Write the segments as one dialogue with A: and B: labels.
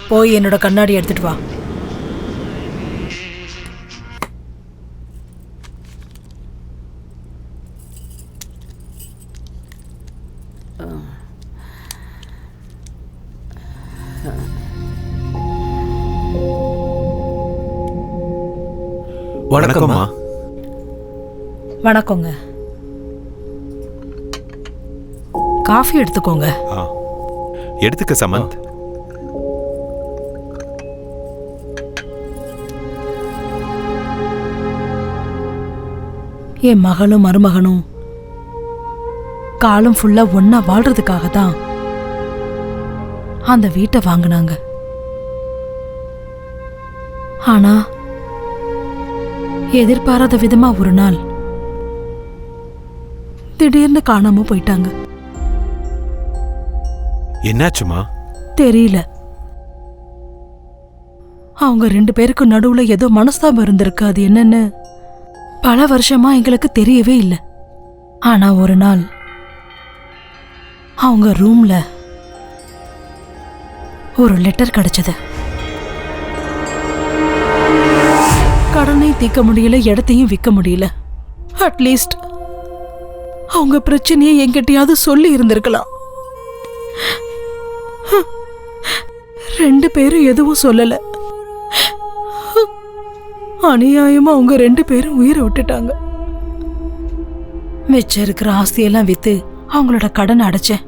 A: போய் என்னோட கண்ணாடி எடுத்துட்டு வா.
B: வணக்கம்மா.
A: வணக்கங்க. காஃபி எடுத்துக்கோங்க.
B: எடுத்துக்க சமந்த்.
A: என் மகளும் மருமகனும் காலம் ஃபுல்லா ஒன்னா வாழ்றதுக்காக தான் அந்த வீட்டை வாங்கினாங்க. ஆனா எதிர்பாராத விதமா ஒரு நாள் திடீர்னு காணாம போயிட்டாங்க.
B: என்னாச்சுமா?
A: தெரியல. அவங்க 2 பேருக்கு நடுவுல ஏதோ மனஸ்தாபம் இருந்திருக்கு. அது என்னன்னு பல வருஷமா எங்களுக்கு தெரியவே இல்லை. ஆனா ஒரு நாள் அவங்க ரூம்ல ஒரு லெட்டர் கிடைச்சது. கடனை தீர்க்க முடியல, இடத்தையும் விற்க முடியல. அட்லீஸ்ட் அவங்க பிரச்சனையை என்கிட்டயாவது சொல்லி இருந்திருக்கலாம். 2 பேரும் எதுவும் சொல்லல. அநியாயமா அவங்க 2 பேரும் உயிரை விட்டுட்டாங்க. மிச்சம் இருக்கிற ஆஸ்தியெல்லாம் வித்து அவங்களோட கடனை அடைச்சேன்.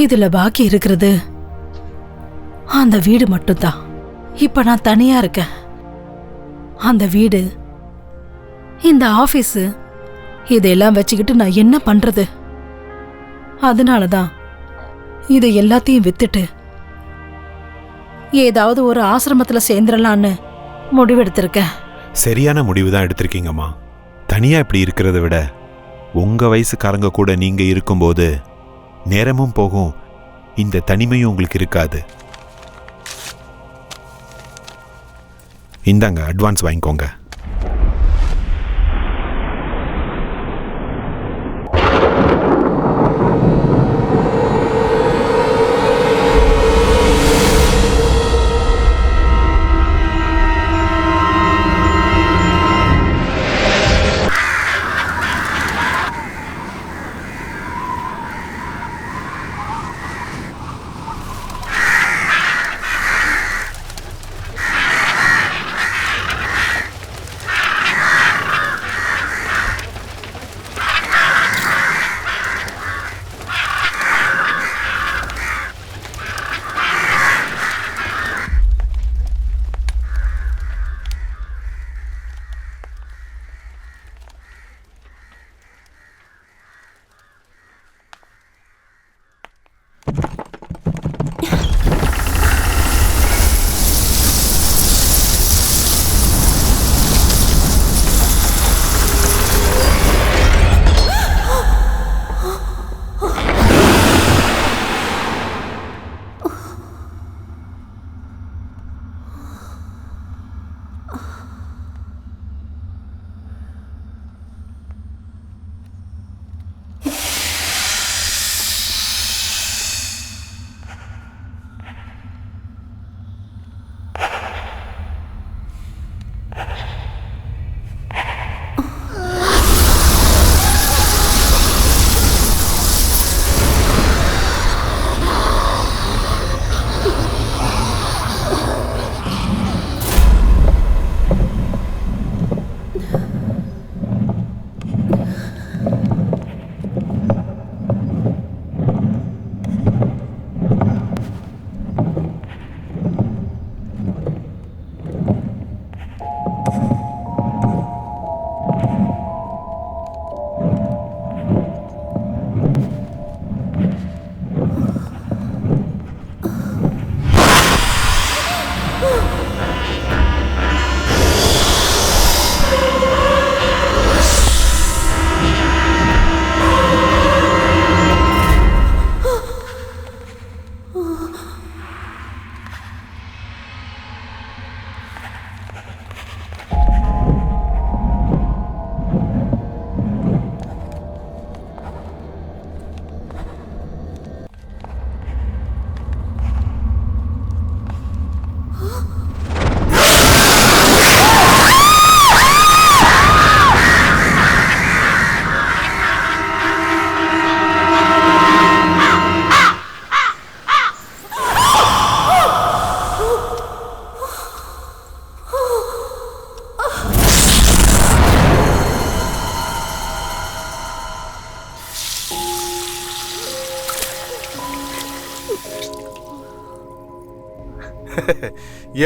A: இதுல பாக்கி இருக்கிறது அந்த வீடு மட்டும்தான். இப்ப நான் தனியா இருக்கேன். அந்த வீடு, இந்த ஆபீஸ், இதெல்லாம் வச்சுக்கிட்டு நான் என்ன பண்றது? அதனாலதான் இதை எல்லாத்தையும் வித்துட்டு ஏதாவது ஒரு ஆசிரமத்துல சேர்ந்துடலான்னு முடிவெடுத்திருக்கேன்.
B: சரியான முடிவு தான் எடுத்திருக்கீங்கம்மா. தனியா இப்படி இருக்கிறத விட உங்க வயசுக்காரங்க கூட நீங்க இருக்கும்போது நேரமும் போகும், இந்த தனிமையும் உங்களுக்கு இருக்காது. இந்தாங்க, அட்வான்ஸ் வாங்கிக்கோங்க.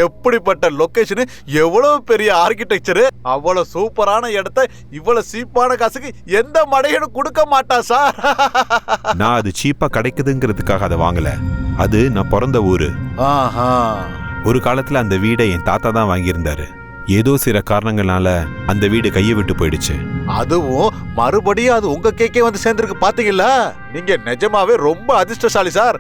C: எப்படிப்பட்ட லொகேஷன், எவ்வளவு பெரிய ஆர்கிடெக்சர், அவ்வளவு சூப்பரான இடத்தை இவ்வளவு சீப்பான காசுக்கு எந்த மடையனும் கொடுக்க மாட்டா சார்.
B: நான் அது சீப்பா கிடைக்குதுங்கிறதுக்காக அதை வாங்கல. அது நான் பிறந்த ஊரு. ஒரு காலத்துல அந்த வீடை என் தாத்தா தான் வாங்கியிருந்தாரு. ஏதோ சில காரணங்களால அந்த வீடு கையை விட்டு போயிடுச்சு.
C: அதுவும் மறுபடியும் அது உங்க கேக்கே வந்து சேர்ந்திருக்கு பாத்தீங்களா? நீங்க நிஜமாவே ரொம்ப அதிர்ஷ்டசாலி சார்.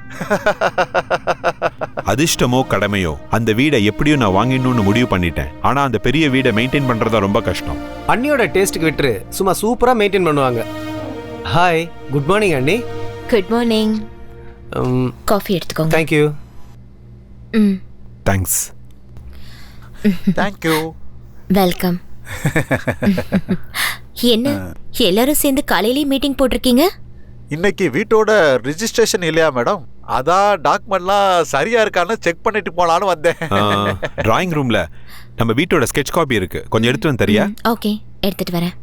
B: அதிர்ஷ்டமோ கடமையோ, அந்த வீடை எப்படியும் நான் வாங்கிடணும்னு முடிவு பண்ணிட்டேன். ஆனா அந்த பெரிய வீடை மெயின்டைன் பண்றதா ரொம்ப கஷ்டம்.
D: அண்ணியோட டேஸ்ட்டுக்கு விட்டுரு, சும்மா சூப்பரா மெயின்டைன் பண்ணுவாங்க. ஹாய், குட் மார்னிங் அண்ணி.
E: Good morning. காஃபி எடுத்துக்கோங்க.
D: தேங்க்யூ.
B: தேங்க்ஸ்.
C: தேங்க்யூ.
E: வெல்கம். என்ன எல்லாரும் சேர்ந்து காலையிலேயே மீட்டிங் போட்டிருக்கீங்க?
C: இன்னைக்கு வீட்டோட ரிஜிஸ்ட்ரேஷன் இல்லையா மேடம்? அதான் டாக்குமெண்ட்லாம் சரியா இருக்கான்னு செக் பண்ணிட்டு போலான்னு வந்தேன்.
B: டிராயிங் ரூம்ல நம்ம வீட்டோட ஸ்கெட்ச் காப்பி இருக்கு, கொஞ்சம் எடுத்து வந்து தரியா?
E: ஓகே, எடுத்துட்டு வரேன்.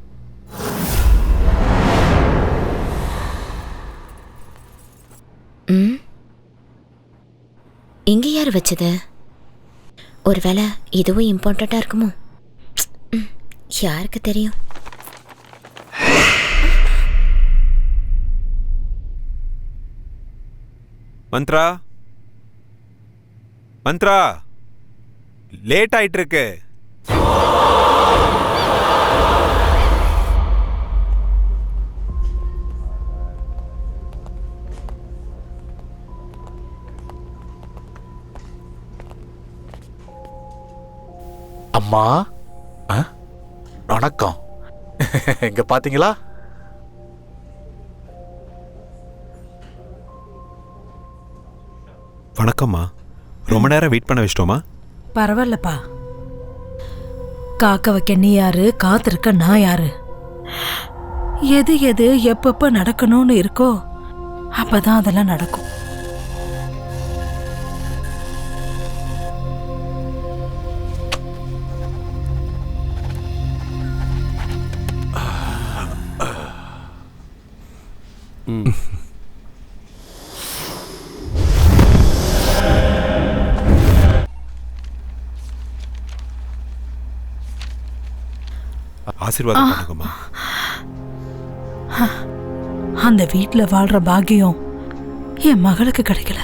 E: இங்க யார் வச்சது? ஒருவேளை இதுவும் இம்பார்ட்டண்டா இருக்குமோ? யாருக்கு தெரியும்?
B: மந்த்ரா, மந்த்ரா, லேட் ஆயிட்டு இருக்கு.
C: அம்மா, வணக்கம். இங்க பாத்தீங்களா?
B: வணக்கம்மா. ரொம்ப நேரம் வெயிட் பண்ண வச்சிட்டோமா?
A: பரவாயில்லப்பா. காக்க வைக்க நீ யாரு, காத்திருக்க நான் யாரு? எது எது எப்பப்ப நடக்கணும்னு இருக்கோ அப்பதான் அதெல்லாம் நடக்கும்.
B: ஆசீர்வாதம் பண்ணுங்கம்மா.
A: அந்த வீட்டுல வாழ்ற பாக்கியம் என் மகளுக்கு கிடைக்கல.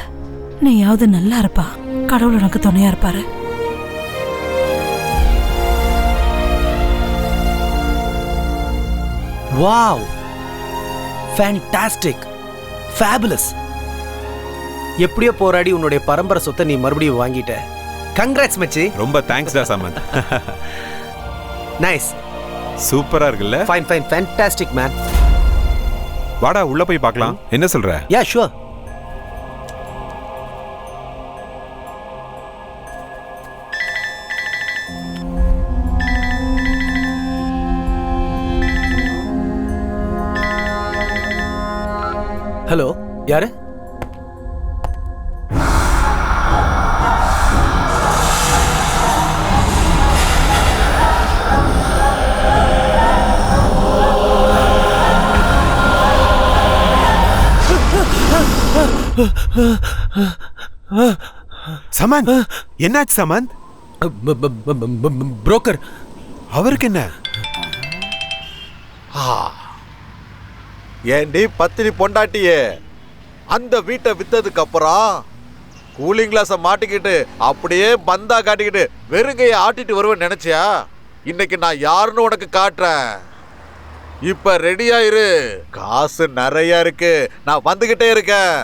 A: நீயாவது நல்லா இருப்பா, கடவுள் உனக்கு துணையா இருப்பாரு.
D: Wow, fantastic, fabulous. எப்படியோ போராடி உன்னுடைய பரம்பரை சொத்தை நீ மறுபடியும் வாங்கிட்ட. கங்க்ராட்ஸ் மச்சி.
B: ரொம்ப தேங்க்ஸ் டா சமந்த்.
D: நைஸ்,
B: சூப்பரா இருக்குல்ல?
D: Fine fine, fantastic man.
B: வாடா உள்ள போய் பார்க்கலாம். என்ன சொல்ற?
D: Yeah sure. ஹலோ, யாரு?
B: சமந்த், என்னாச்சு சமந்த்?
D: புரோக்கர்.
B: அவருக்கு என்ன?
C: ஏண்டி பத்தினி பொண்டாட்டியே, அந்த வீட்டை வித்ததுக்கு அப்புறம் கூலிங் கிளாஸ மாட்டிக்கிட்டு அப்படியே பந்தா காட்டிக்கிட்டு வெறுங்கைய ஆட்டிட்டு வருவேன்னு நினைச்சியா? இன்னைக்கு நான் யாருன்னு உனக்கு காட்டுறேன். இப்ப ரெடியா இரு, காசு நிறைய இருக்கு, நான் வந்துகிட்டே இருக்கேன்.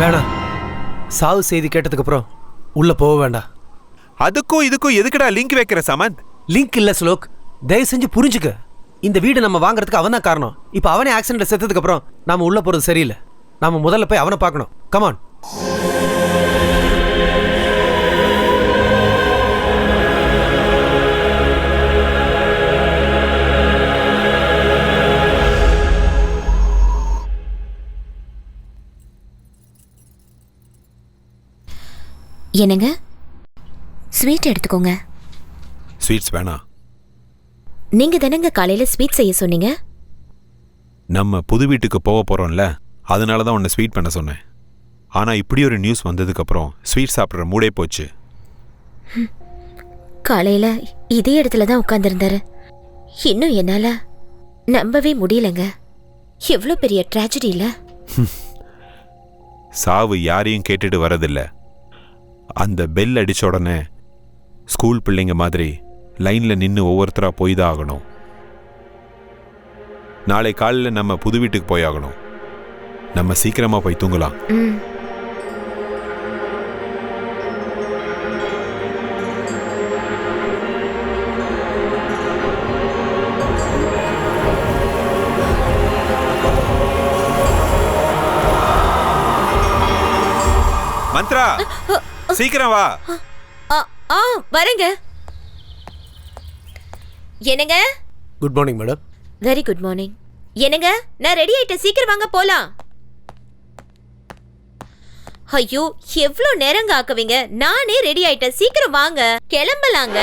D: வேணாம், சாவு செய்தி கேட்டதுக்கு அப்புறம் உள்ள போக வேண்டாம்.
B: அதுக்கும் இதுக்கும் எதுக்குடா லிங்க் வைக்கிற சமந்த்?
D: லிங்க் இல்ல ஸ்லோக், தயவு செஞ்சு புரிஞ்சுக்க. இந்த வீடு நம்ம வாங்குறதுக்கு அவன் தான் காரணம். இப்ப அவனே ஆக்சிடென்ட்ல செத்ததுக்கு அப்புறம் நாம உள்ள போறது சரியில்லை. நாம முதல்ல போய் அவனை பார்க்கணும். கமான்.
E: என்னங்க, ஸ்வீட் எடுத்துக்கோங்க.
B: ஸ்வீட்ஸ் வேணாம்.
E: நீங்க தானங்க காலையில ஸ்வீட் செய்ய சொன்னீங்க.
B: நம்ம புது வீட்டுக்கு போக போறோம்ல, அதனால தான் உன்னை ஸ்வீட் பண்ண சொன்னேன். ஆனா இப்படி ஒரு நியூஸ் வந்ததுக்கு அப்புறம் ஸ்வீட் சாப்பிட்ற மூடே போச்சு.
E: காலையில இதே இடத்துல தான் உட்கார்ந்திருந்தாரு. இன்னும் என்னால நம்பவே முடியலங்க. எவ்வளோ பெரிய ட்ராஜடி இல்ல.
B: சாவு யாரையும் கேட்டுட்டு வரதில்ல. அந்த பெல் அடிச்ச உடனே ஸ்கூல் பிள்ளைங்க மாதிரி லைன்ல நின்று ஒவ்வொருத்தரா போய் தான் ஆகணும். நாளை காலையில் நம்ம புது வீட்டுக்கு போய் ஆகணும். நம்ம சீக்கிரமா போய் தூங்கலாம். மந்த்ரா, சீக்கிரம் வா.
E: வரேங்க. என்னங்க?
D: Good morning madam.
E: Very good morning. என்னங்க, நான் ரெடி ஆயிட்டேன், சீக்கிரம் வாங்க போலாம். ஐயோ, எவ்வளவு நேரங்க ஆக்குவீங்க? நானே ரெடி ஆயிட்டேன், சீக்கிரம் வாங்க, கிளம்பலாங்க.